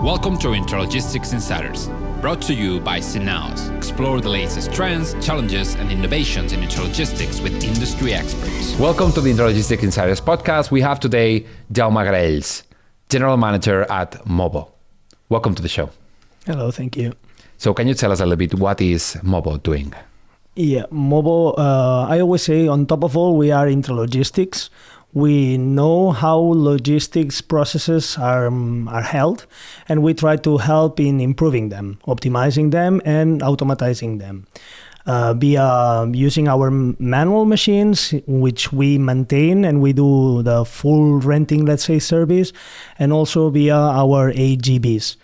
Welcome to Intralogistics Insiders, brought to you by Synaos. Explore the latest trends, challenges, and innovations in intralogistics with industry experts. Welcome to the Intralogistics Insiders podcast. We have today Jaume Graells, General Manager at Movvo. Welcome to the show. Hello, thank you. So can you tell us a little bit what is Movvo doing? Yeah, Movvo, I always say on top of all, we are intralogistics. We know how logistics processes are held, and we try to help in improving them, optimizing them, and automatizing them. Via using our manual machines, which we maintain and we do the full renting, let's say, service, and also via our AGVs.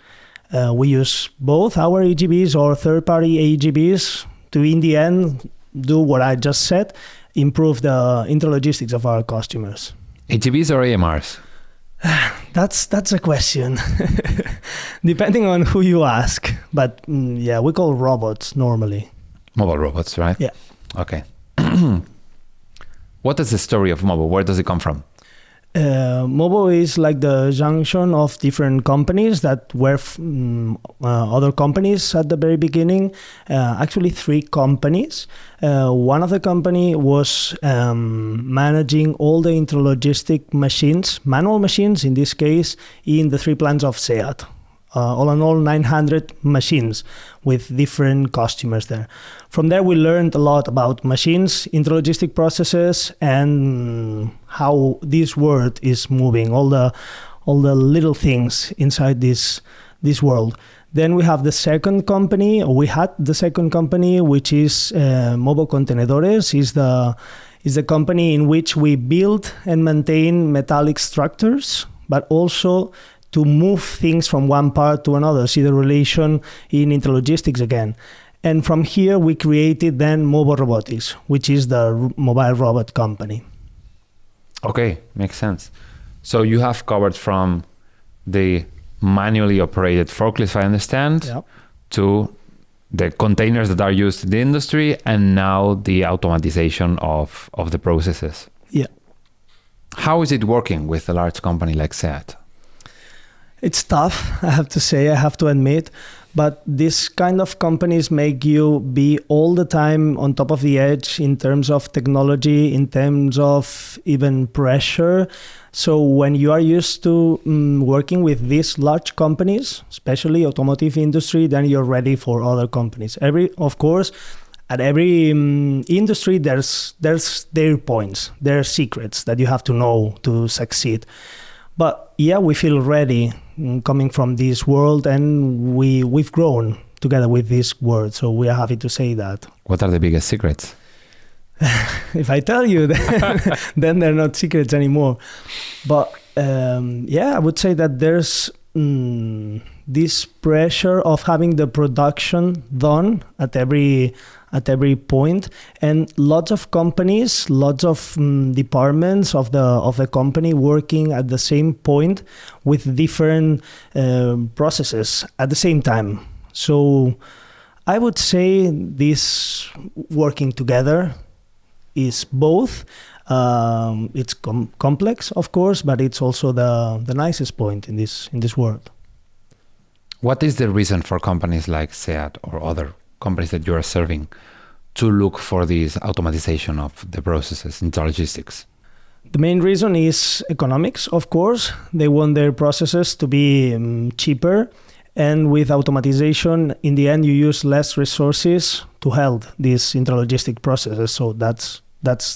We use both our AGVs or third-party AGVs to, in the end, do what I just said, improve the intralogistics of our customers. AGVs or AMRs? That's a question, depending on who you ask. But yeah, we call robots normally. Mobile robots, right? Yeah. Okay. What is the story of Movvo? Where does it come from? Movvo is like the junction of different companies that were other companies at the very beginning. Actually, 3 companies. One of the company was managing all the intralogistic machines, manual machines in this case, in the 3 plants of SEAT. All in all, 900 machines with different customers there. From there, we learned a lot about machines, intralogistic processes, and how this world is moving, all the little things inside this world. Then we have the second company, or we had the second company, which is Movvo Contenedores, is the company in which we build and maintain metallic structures, but also to move things from one part to another, see the relation in intralogistics again. And from here, we created then Movvo Robotics, which is the mobile robot company. Okay, makes sense. So you have covered from the manually operated forklifts, I understand, Yep, to the containers that are used in the industry, and now the automatization of the processes. Yeah. How is it working with a large company like SEAT? It's tough, I have to say, I have to admit, but this kind of companies make you be all the time on top of the edge in terms of technology, in terms of even pressure. So when you are used to working with these large companies, especially automotive industry, then you're ready for other companies. Of course, at every industry, there's their points, their secrets that you have to know to succeed. But yeah, we feel ready coming from this world, and we've grown together with this world. So we are happy to say that. What are the biggest secrets? If I tell you, then they're not secrets anymore. But yeah, I would say that there's this pressure of having the production done at every point, and lots of companies, lots of departments of the company working at the same point with different processes at the same time. So I would say this working together is both. It's complex, of course, but it's also the nicest point in this world. What is the reason for companies like SEAT or other companies that you are serving to look for this automatization of the processes in logistics? The main reason is economics, of course. They want their processes to be cheaper, and with automatization, in the end, you use less resources to help these intralogistic processes. So that's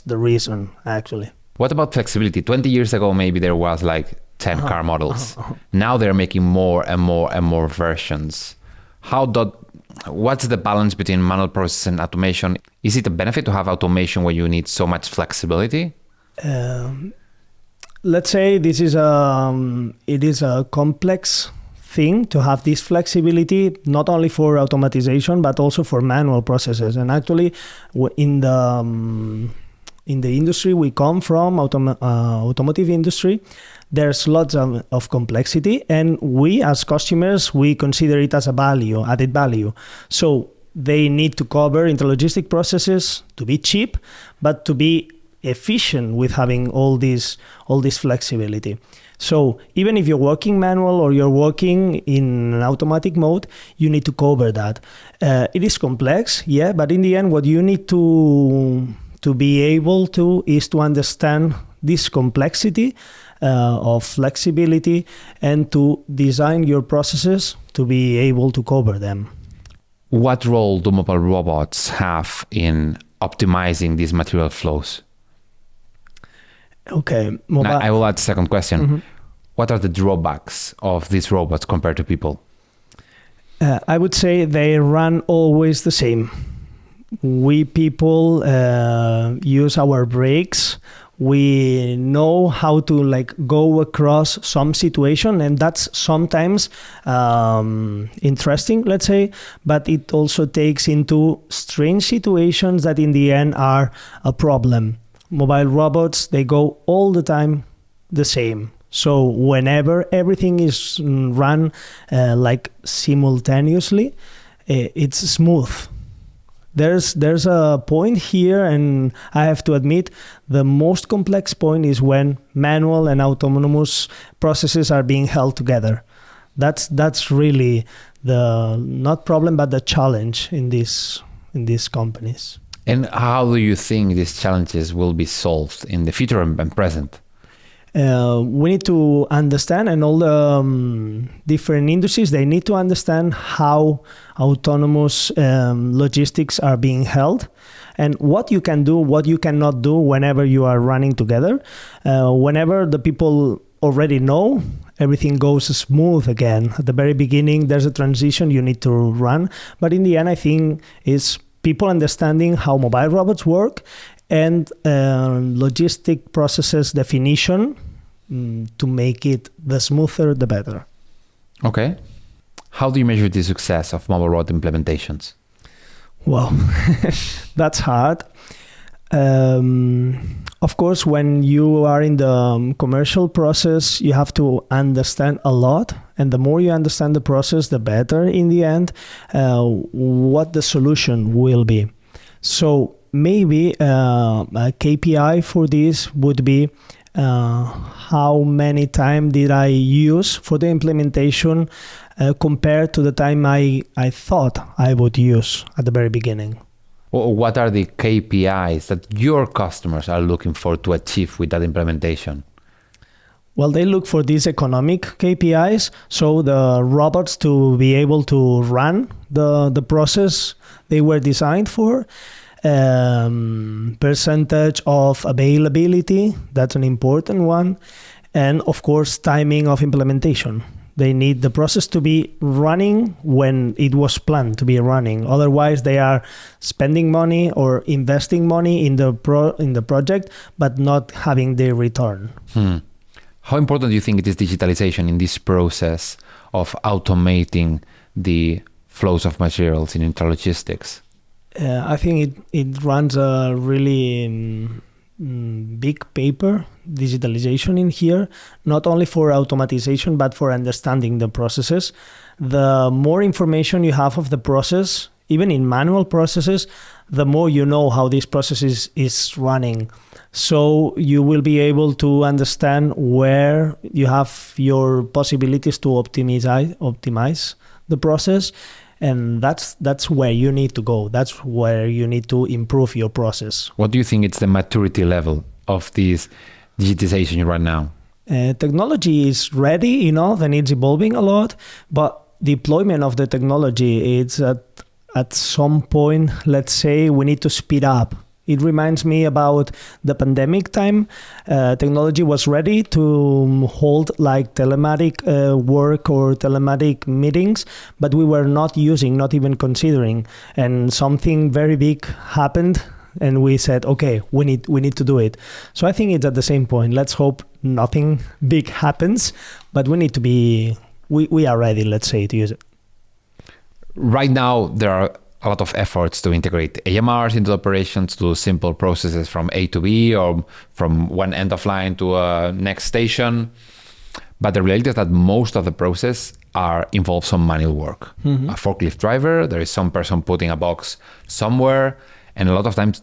the reason, actually. What about flexibility? 20 years ago, maybe there was like 10 car models. Now they're making more and more and more versions. What's the balance between manual process and automation? Is it a benefit to have automation where you need so much flexibility? Let's say it is a complex thing to have this flexibility, not only for automatization, but also for manual processes. And actually, in the industry we come from, automotive industry, there's lots of complexity, and we as customers, we consider it as a added value. So they need to cover intralogistic processes to be cheap, but to be efficient with having all this flexibility. So even if you're working manual or you're working in an automatic mode, you need to cover that. It is complex, yeah, but in the end, what you need to be able to is to understand this complexity of flexibility and to design your processes to be able to cover them. What role do mobile robots have in optimizing these material flows? Okay. Now, I will add a second question. Mm-hmm. What are the drawbacks of these robots compared to people? I would say they run always the same. We people use our brakes. We know how to go across some situation, and that's sometimes interesting, let's say, but it also takes into strange situations that in the end are a problem. Mobile robots, they go all the time the same. So whenever everything is run simultaneously, it's smooth. There's a point here, and I have to admit, the most complex point is when manual and autonomous processes are being held together. That's really the not problem, but the challenge in these companies. And how do you think these challenges will be solved in the future and present? We need to understand, and all the different industries, they need to understand how autonomous logistics are being held and what you can do, what you cannot do whenever you are running together. Whenever the people already know, everything goes smooth again. At the very beginning, there's a transition you need to run. But in the end, I think it's people understanding how mobile robots work and logistic processes definition to make it the smoother, the better. Okay. How do you measure the success of mobile robot implementations? Well, that's hard. Of course, when you are in the commercial process, you have to understand a lot. And the more you understand the process, the better in the end what the solution will be. So maybe a KPI for this would be how many time did I use for the implementation compared to the time I thought I would use at the very beginning. What are the KPIs that your customers are looking for to achieve with that implementation? Well, they look for these economic KPIs, so the robots to be able to run the process they were designed for. Percentage of availability, that's an important one. And of course, timing of implementation. They need the process to be running when it was planned to be running. Otherwise, they are spending money or investing money in the project, but not having the return. How important do you think it is digitalization in this process of automating the flows of materials in intralogistics? I think it runs a really big paper, digitalization in here, not only for automatization, but for understanding the processes. The more information you have of the process, even in manual processes, the more you know how this process is running. So you will be able to understand where you have your possibilities to optimize the process. And that's where you need to go. That's where you need to improve your process. What do you think is the maturity level of this digitization right now? Technology is ready enough and it's evolving a lot, but deployment of the technology, it's at some point, let's say, we need to speed up. It reminds me about the pandemic time. Technology was ready to hold telematic work or telematic meetings, but we were not even considering. And something very big happened, and we said, okay, we need to do it. So I think it's at the same point. Let's hope nothing big happens, but we need to be, we are ready, let's say, to use it. Right now, there are a lot of efforts to integrate AMRs into operations, to do simple processes from A to B or from one end of line to a next station. But the reality is that most of the process involves some manual work. A forklift driver, there is some person putting a box somewhere, And a lot of times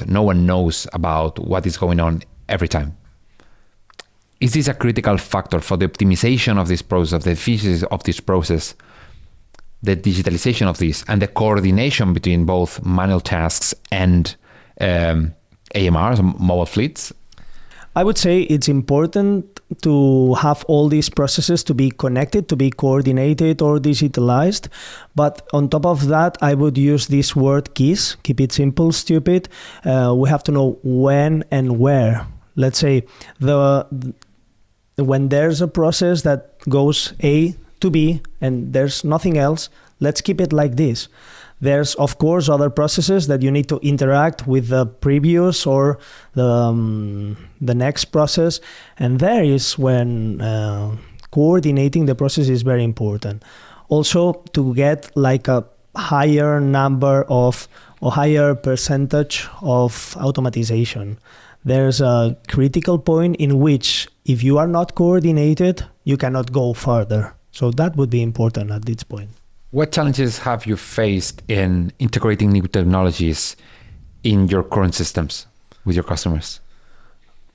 no one knows about what is going on every time. Is this a critical factor for the optimization of this process, the efficiency of this process, the digitalization of this, and the coordination between both manual tasks and AMRs, mobile fleets? I would say it's important to have all these processes to be connected, to be coordinated or digitalized. But on top of that, I would use this word keys, keep it simple, stupid. We have to know when and where. Let's say when there's a process that goes A to B and there's nothing else, let's keep it like this. There's, of course, other processes that you need to interact with the previous or the next process. And there is when coordinating the process is very important. Also, to get like a higher number of or higher percentage of automatization. There's a critical point in which if you are not coordinated, you cannot go further. So that would be important at this point. What challenges have you faced in integrating new technologies in your current systems with your customers?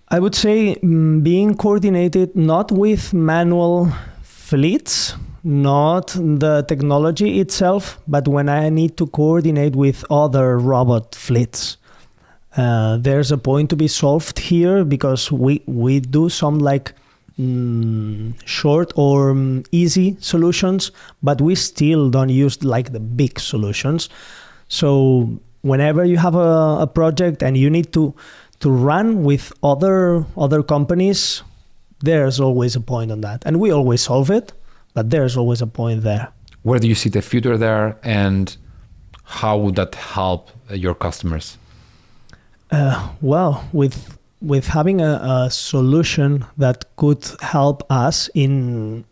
I would say being coordinated not with manual fleets, not the technology itself, but when I need to coordinate with other robot fleets. There's a point to be solved here because we do some like short or easy solutions, but we still don't use like the big solutions. So whenever you have a project and you need to run with other companies, there's always a point on that. And we always solve it, but there's always a point there. Where do you see the future there, and how would that help your customers? Well, with having a solution that could help us in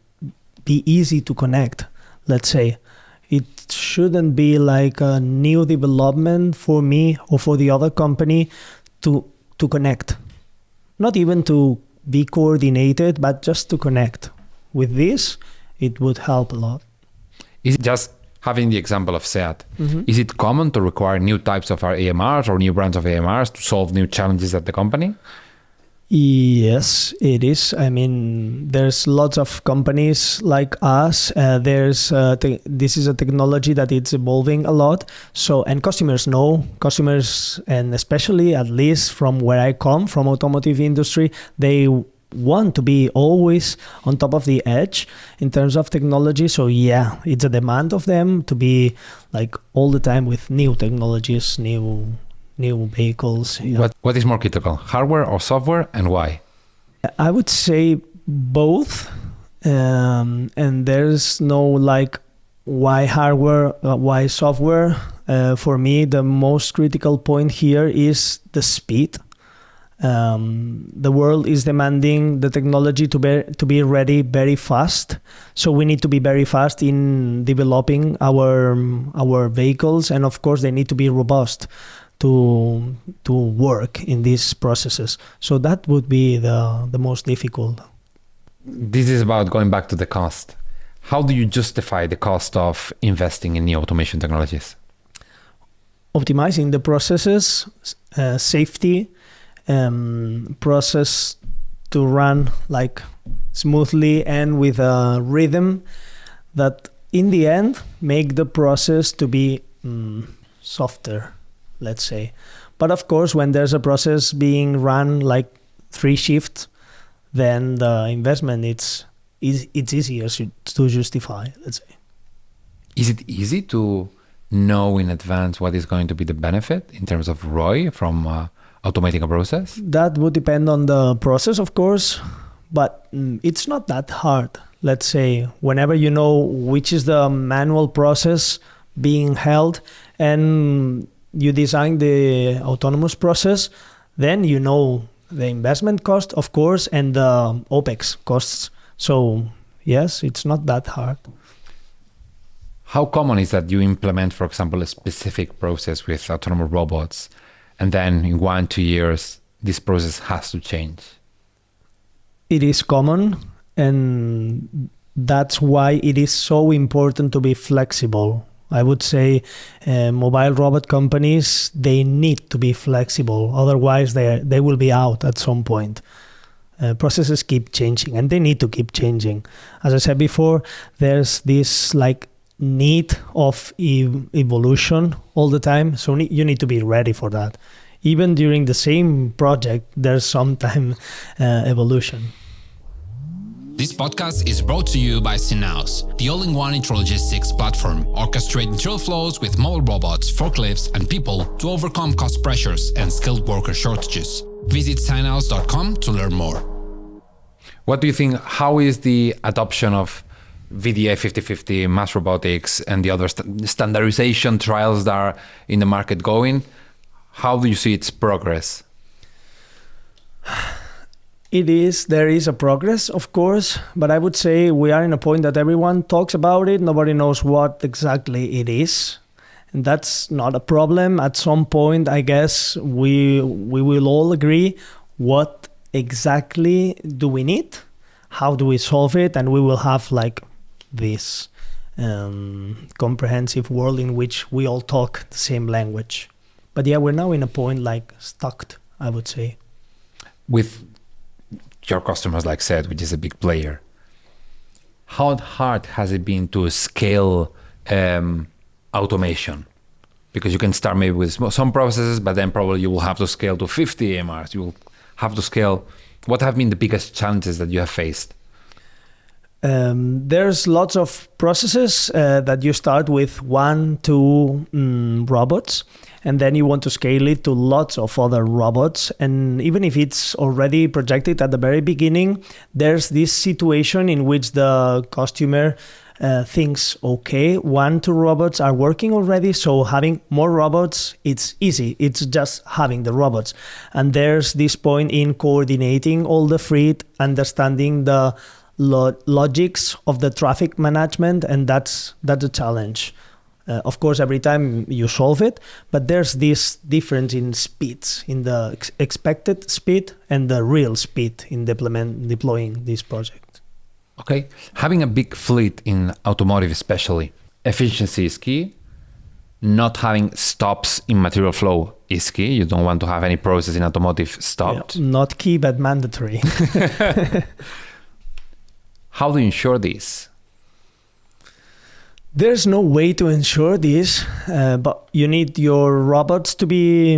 be easy to connect, let's say, it shouldn't be like a new development for me or for the other company to connect. Not even to be coordinated, but just to connect. With this, it would help a lot. Is it just having the example of SEAT? Is it common to require new types of our AMRs or new brands of AMRs to solve new challenges at the company? Yes, it is. I mean, there's lots of companies like us. This is a technology that it's evolving a lot. So, and customers, and especially at least from where I come, from automotive industry, they want to be always on top of the edge in terms of technology. So yeah, it's a demand of them to be like all the time with new technologies, new vehicles. What is more critical, hardware or software, and why? I would say both, and there's no like why hardware, why software. For me, the most critical point here is the speed. The world is demanding the technology to be ready very fast. So we need to be very fast in developing our vehicles, and of course they need to be robust to work in these processes. So that would be the most difficult. This is about going back to the cost. How do you justify the cost of investing in new automation technologies? Optimizing the processes, safety, process to run like smoothly and with a rhythm that in the end make the process to be softer, let's say. But of course, when there's a process being run like 3 shifts, then the investment it's easier to justify, let's say. Is it easy to know in advance what is going to be the benefit in terms of ROI from automating a process? That would depend on the process, of course, but it's not that hard. Let's say whenever you know which is the manual process being held and you design the autonomous process, then you know the investment cost, of course, and the OPEX costs. So yes, it's not that hard. How common is that you implement, for example, a specific process with autonomous robots, and then in 1-2 years, this process has to change? It is common, and that's why it is so important to be flexible I would say mobile robot companies, they need to be flexible. Otherwise, they will be out at some point. Processes keep changing, and they need to keep changing. As I said before, there's this like need of evolution all the time. So you need to be ready for that. Even during the same project, there's sometime evolution. This podcast is brought to you by Synaos, the all-in-one intralogistics platform, orchestrating trail flows with mobile robots, forklifts, and people to overcome cost pressures and skilled worker shortages. Visit Synaos.com to learn more. What do you think? How is the adoption of VDA 50/50, mass robotics, and the other standardization trials that are in the market going? How do you see its progress? There is a progress, of course, but I would say we are in a point that everyone talks about it. Nobody knows what exactly it is. And that's not a problem. At some point, I guess we will all agree what exactly do we need, how do we solve it, and we will have like this comprehensive world in which we all talk the same language. But yeah, we're now in a point like stuck, I would say. With your customers, like said, which is a big player, how hard has it been to scale automation? Because you can start maybe with some processes, but then probably you will have to scale to 50 AMRs. You will have to scale. What have been the biggest challenges that you have faced? There's lots of processes that you start with 1-2 robots, and then you want to scale it to lots of other robots. And even if it's already projected at the very beginning, there's this situation in which the customer thinks, okay, 1-2 robots are working already, so having more robots, it's easy. It's just having the robots. And there's this point in coordinating all the fleet, understanding the logics of the traffic management, and that's a challenge. Of course, every time you solve it, but there's this difference in speeds, in the expected speed and the real speed in deploying this project. Okay. Having a big fleet in automotive especially, efficiency is key. Not having stops in material flow is key. You don't want to have any process in automotive stopped. Yeah, not key, but mandatory. How do you ensure this? There's no way to ensure this, but you need your robots to be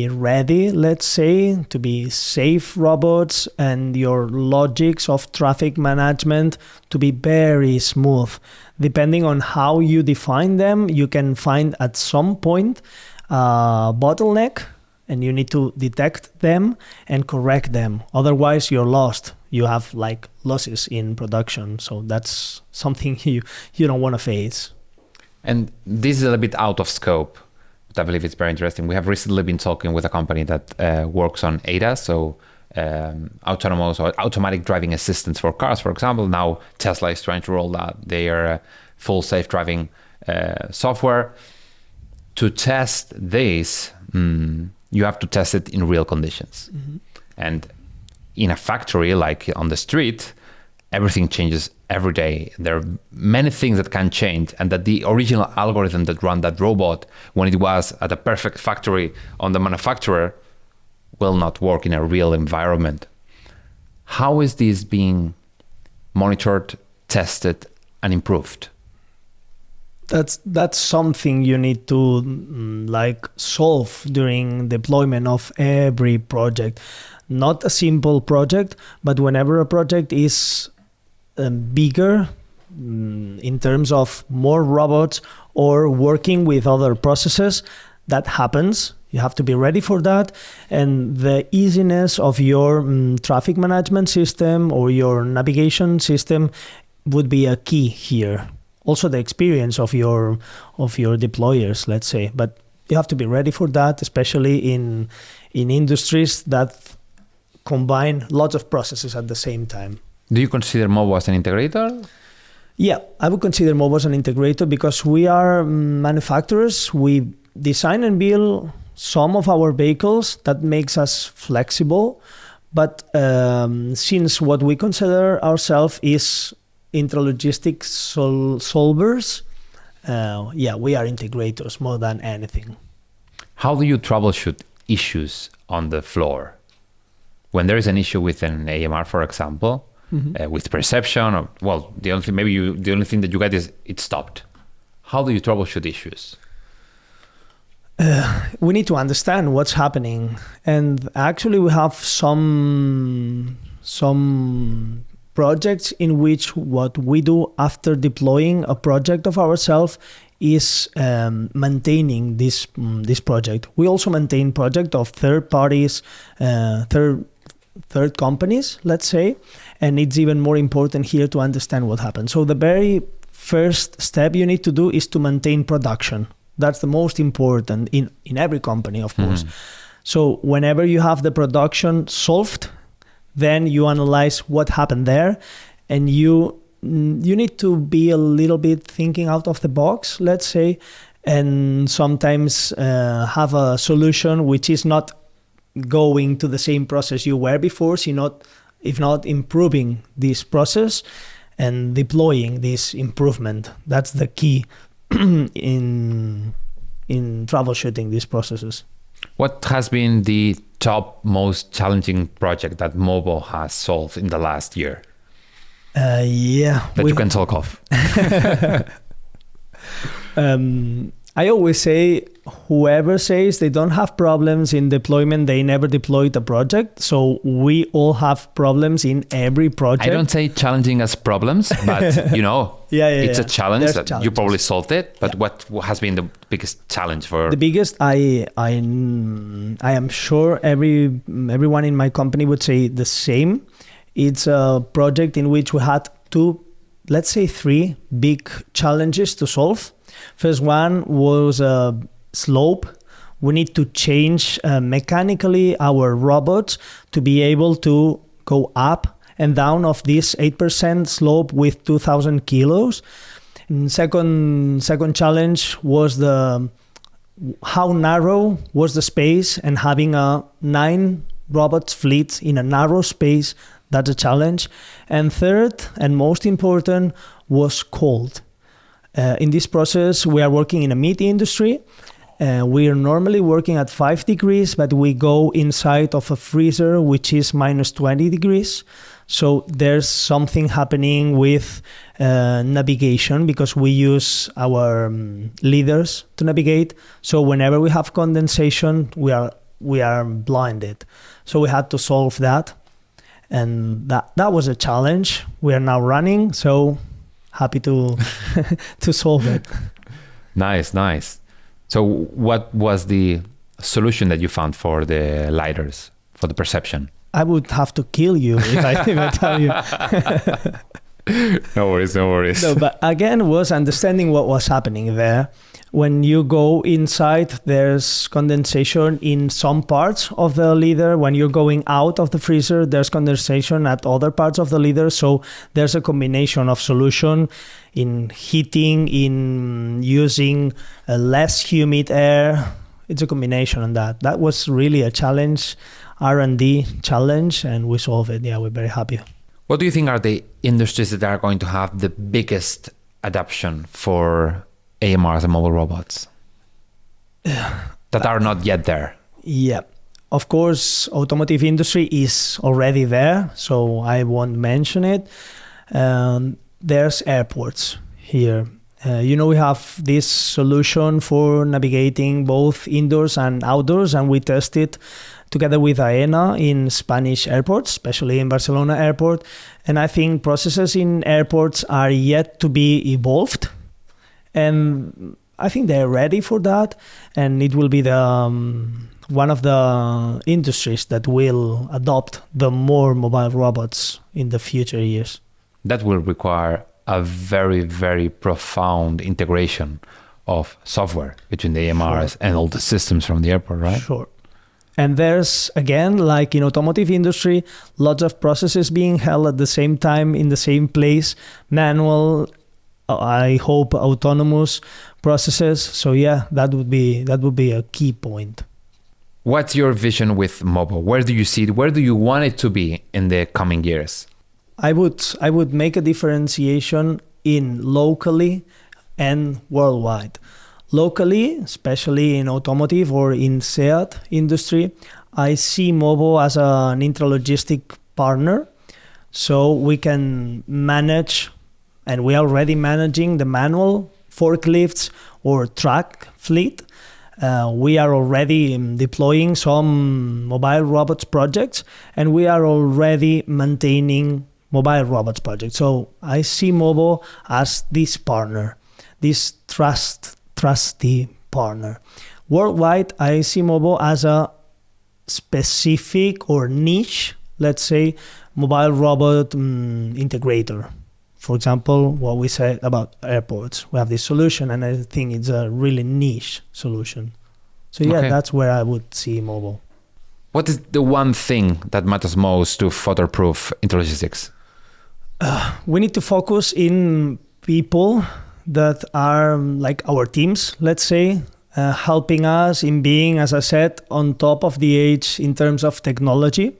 ready, let's say, to be safe robots, and your logics of traffic management to be very smooth. Depending on how you define them, you can find at some point a bottleneck, and you need to detect them and correct them. Otherwise, you're lost. You have like losses in production. So that's something you don't want to face. And this is a little bit out of scope, but I believe it's very interesting. We have recently been talking with a company that works on ADAS, so autonomous or automatic driving assistance for cars, for example. Now Tesla is trying to roll out their full safe driving software. To test this, you have to test it in real conditions. Mm-hmm. And in a factory, like on the street, everything changes every day. There are many things that can change, and that the original algorithm that ran that robot when it was at a perfect factory on the manufacturer will not work in a real environment. How is this being monitored, tested, and improved? That's something you need to like solve during deployment of every project. Not a simple project, but whenever a project is bigger in terms of more robots or working with other processes, that happens. You have to be ready for that. And the easiness of your traffic management system or your navigation system would be a key here. Also the experience of your deployers, let's say. But you have to be ready for that, especially in industries that combine lots of processes at the same time. Do you consider Movvo as an integrator? Yeah, I would consider Movvo as an integrator because we are manufacturers. We design and build some of our vehicles. That makes us flexible. But since what we consider ourselves is intralogistics solvers, we are integrators more than anything. How do you troubleshoot issues on the floor? When there is an issue with an AMR, for example, with perception, or the only thing that you get is it stopped. How do you troubleshoot issues? We need to understand what's happening, and actually we have some projects in which what we do after deploying a project of ourselves is maintaining this project. We also maintain project of third parties, third companies, let's say, and it's even more important here to understand what happened. So the very first step you need to do is to maintain production. That's the most important in every company, of course. So whenever you have the production solved, then you analyze what happened there, and you need to be a little bit thinking out of the box, let's say, and sometimes have a solution which is not going to the same process you were before, so if not improving this process and deploying this improvement. That's the key in troubleshooting these processes. What has been the top most challenging project that Movvo has solved in the last year? That you can talk of. I always say, whoever says they don't have problems in deployment, they never deployed a project. So we all have problems in every project. I don't say challenging as problems, but it's a challenge. There's that challenges. you probably solved it. But what has been the biggest challenge for? The biggest, I am sure everyone in my company would say the same. It's a project in which we had three big challenges to solve. First one was a slope. We need to change mechanically our robots to be able to go up and down of this 8% slope with 2,000 kilos. And second challenge was how narrow was the space, and having a 9 robots fleet in a narrow space. That's a challenge. And third, and most important, was cold. In this process, we are working in a meat industry. We are normally working at 5 degrees, but we go inside of a freezer, which is minus 20 degrees. So there's something happening with navigation, because we use our leaders to navigate. So whenever we have condensation, we are blinded. So we had to solve that. And that was a challenge. We are now running, so happy to to solve it. Nice. So what was the solution that you found for the lidars, for the perception? I would have to kill you if I tell you. No worries. No, but again, was understanding what was happening there. When you go inside, there's condensation in some parts of the leader. When you're going out of the freezer, there's condensation at other parts of the leader. So there's a combination of solution in heating, in using less humid air. It's a combination on that. That was really a challenge, R&D challenge, and we solved it. Yeah, we're very happy. What do you think are the industries that are going to have the biggest adoption for AMRs and mobile robots that are not yet there? Yeah, of course, automotive industry is already there, so I won't mention it. There's airports here. We have this solution for navigating both indoors and outdoors, and we test it together with AENA in Spanish airports, especially in Barcelona airport. And I think processes in airports are yet to be evolved. And I think they're ready for that. And it will be one of the industries that will adopt the more mobile robots in the future years. That will require a very, very profound integration of software between the AMRs and all the systems from the airport, right? Sure. And there's, again, like in automotive industry, lots of processes being held at the same time in the same place, manual, I hope autonomous processes. So yeah, that would be a key point. What's your vision with Movvo? Where do you see it? Where do you want it to be in the coming years? I would make a differentiation in locally and worldwide. Locally, especially in automotive or in SEAT industry, I see Movvo as an intralogistic partner. So we can manage, and we are already managing the manual forklifts or truck fleet. We are already deploying some mobile robots projects, and we are already maintaining mobile robots projects. So I see Movvo as this partner, this trusty partner. Worldwide, I see Movvo as a specific or niche, let's say, mobile robot integrator. For example, what we said about airports, we have this solution, and I think it's a really niche solution. So yeah, that's where I would see Movvo. What is the one thing that matters most to future-proof intralogistics? We need to focus in people that are like our teams, let's say, helping us in being, as I said, on top of the age in terms of technology.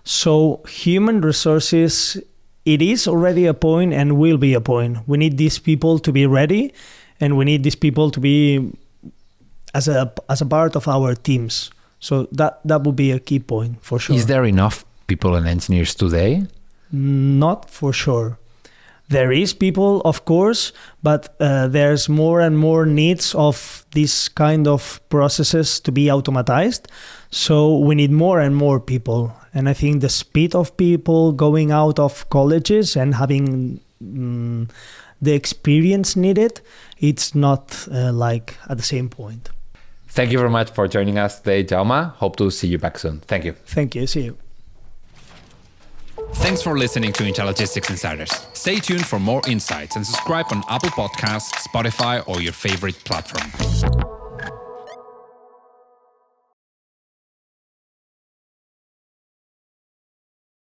So human resources, it is already a point and will be a point. We need these people to be ready, and we need these people to be as a part of our teams. So that would be a key point for sure. Is there enough people and engineers today? Not for sure. There is people, of course, but there's more and more needs of this kind of processes to be automatized. So we need more and more people. And I think the speed of people going out of colleges and having the experience needed, it's not like at the same point. Thank you very much for joining us today, Jaume. Hope to see you back soon. Thank you. Thank you. See you. Thanks for listening to Intralogistics Insiders. Stay tuned for more insights and subscribe on Apple Podcasts, Spotify, or your favorite platform.